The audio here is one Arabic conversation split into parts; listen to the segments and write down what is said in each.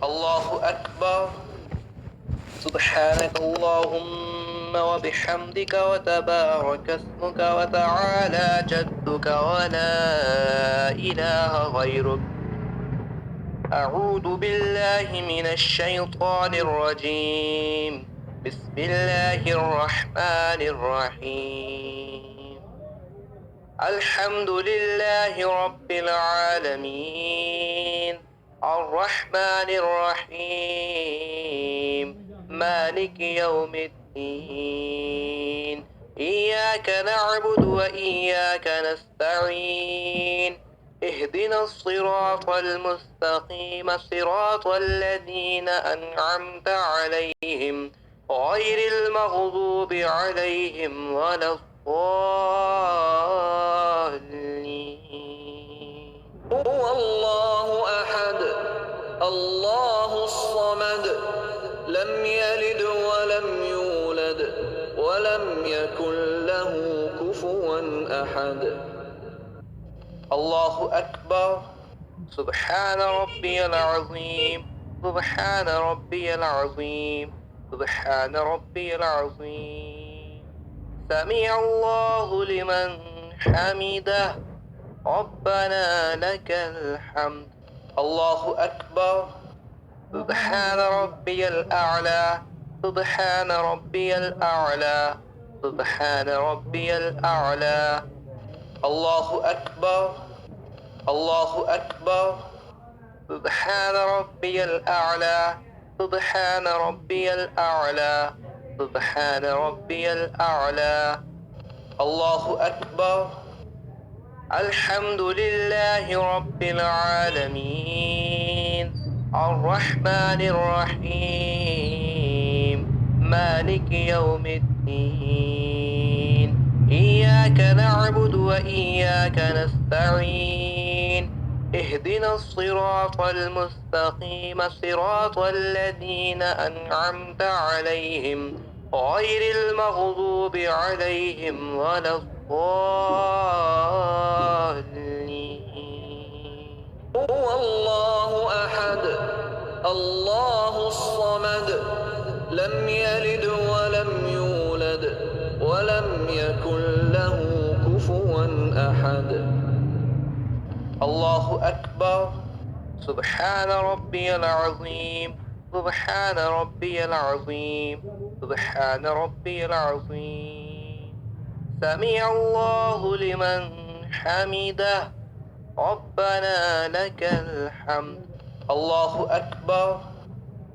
الله أكبر. سبحانك اللهم وبحمدك وتبارك اسمك وتعالى جدك ولا إله غيرك. أعوذ بالله من الشيطان الرجيم. بسم الله الرحمن الرحيم. الحمد لله رب العالمين، الرحمن الرحيم، مالك يوم الدين. إياك نعبد وإياك نستعين. اهدنا الصراط المستقيم، صراط الذين أنعمت عليهم غير المغضوب عليهم ولا الضالين. هو الله أحد الله الصمد لم يلد ولم يولد ولم يكن له كفوا أحد. الله أكبر. سبحان ربي العظيم، سبحان ربي العظيم، سبحان ربي العظيم. سمع الله لمن حمده، ربنا لك الحمد. الله أكبر. سبحان ربي الأعلى، سبحان ربي الأعلى، سبحان ربي الأعلى. الله أكبر، الله أكبر. سبحان ربي الأعلى، سبحان ربي الأعلى، سبحان ربي الأعلى. الله أكبر. الحمد لله رب العالمين، الرحمن الرحيم، مالك يوم الدين. إياك نعبد وإياك نستعين. اهدنا الصراط المستقيم، صراط الذين أنعمت عليهم غير المغضوب عليهم ولا الضالين. هو الله أحد الله الصمد لم يلد ولم يولد ولم يكن له كفوا أحد. الله أكبر. سبحان ربي العظيم، سبحان ربي العظيم، سبحان ربي العظيم. سمع الله لمن حمده، ربنا لك الحمد. الله أكبر.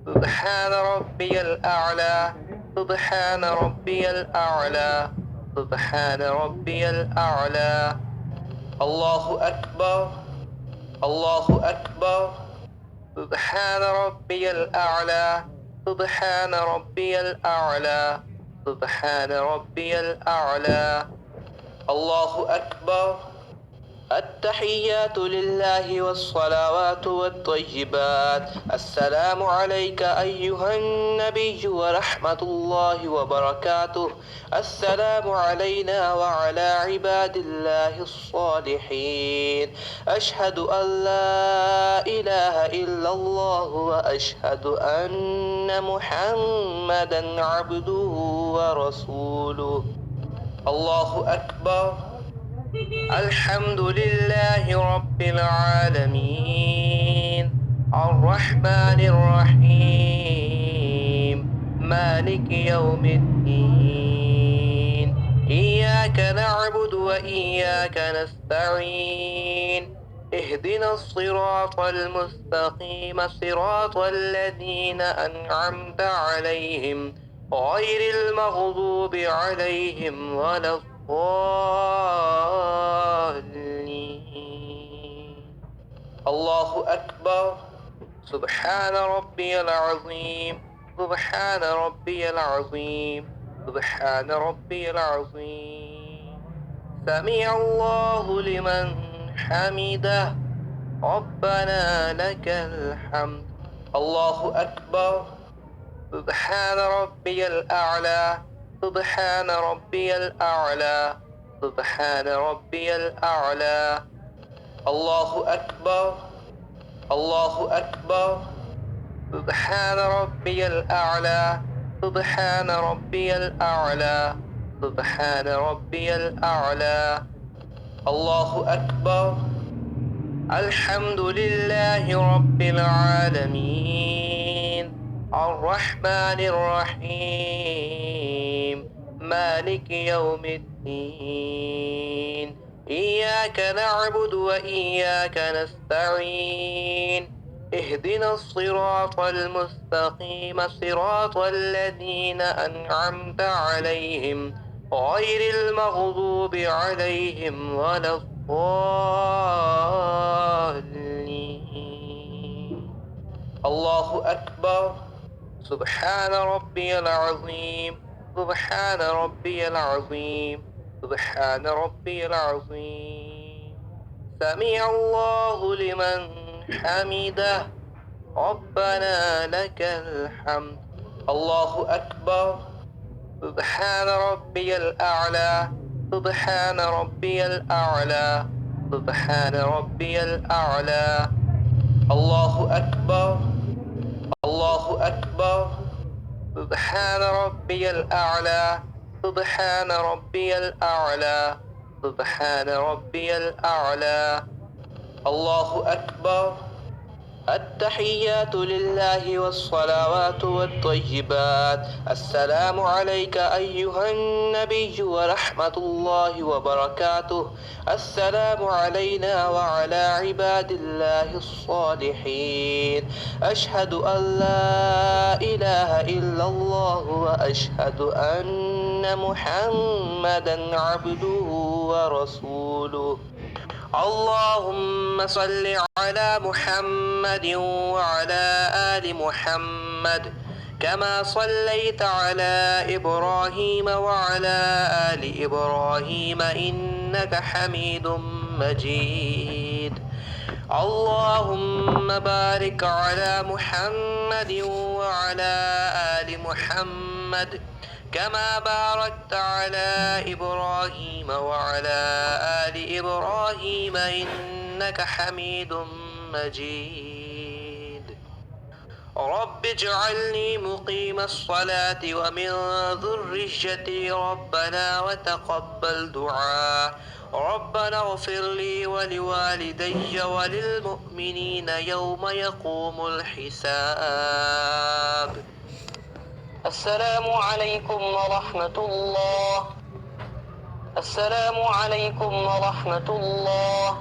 سبحان ربي الأعلى، سبحان ربي الأعلى، سبحان ربي الأعلى. الله أكبر، الله أكبر. سبحان ربي الأعلى، سبحان ربي الأعلى، سبحان ربي الأعلى. الله أكبر. التحيات لله والصلوات والطيبات. السلام عليك أيها النبي ورحمة الله وبركاته. السلام علينا وعلى عباد الله الصالحين. أشهد أن لا إله إلا الله وأشهد أن محمدا عبده ورسوله. الله أكبر. الحمد لله رب العالمين، الرحمن الرحيم، مالك يوم الدين. إياك نعبد وإياك نستعين. اهدنا الصراط المستقيم، صراط الذين أنعمت عليهم غير المغضوب عليهم ولا الضالين. الله أكبر. سبحان ربي العظيم، سبحان ربي العظيم، سبحان ربي العظيم. سمع الله لمن حمده، ربنا لك الحمد. الله أكبر. سبحان ربي الأعلى، سبحان ربي الأعلى، سبحان ربي الأعلى. الله أكبر، الله أكبر. سبحان ربي الأعلى سبحان ربي الأعلى سبحان ربي الأعلى الله أكبر الحمد لله رب العالمين الرحمن الرحيم مالك يوم الدين إياك نعبد وإياك نستعين اهدنا الصراط المستقيم صراط الذين أنعمت عليهم غير المغضوب عليهم ولا الضالين الله أكبر سبحان ربي العظيم سبحان ربي العظيم سبحان ربي العظيم سمع الله لمن حمده ربنا لك الحمد الله أكبر سبحان ربي الأعلى سبحان ربي الأعلى سبحان ربي الأعلى الله أكبر الله أكبر سبحان ربي الأعلى سبحان ربي الأعلى سبحان ربي الأعلى الله أكبر التحيات لله والصلوات والطيبات السلام عليك أيها النبي ورحمة الله وبركاته السلام علينا وعلى عباد الله الصالحين أشهد أن لا إله إلا الله وأشهد أن محمدا عبده ورسوله اللهم صل على محمد وعلى آل محمد كما صليت على إبراهيم وعلى آل إبراهيم إنك حميد مجيد اللهم بارك على محمد وعلى آل محمد كما باركت على إبراهيم وعلى آل إبراهيم إنك حميد مجيد رب اجعلني مقيم الصلاة ومن ذريتي ربنا وتقبل دعاء ربنا اغفر لي ولوالدي وللمؤمنين يوم يقوم الحساب السلام عليكم ورحمة الله السلام عليكم ورحمة الله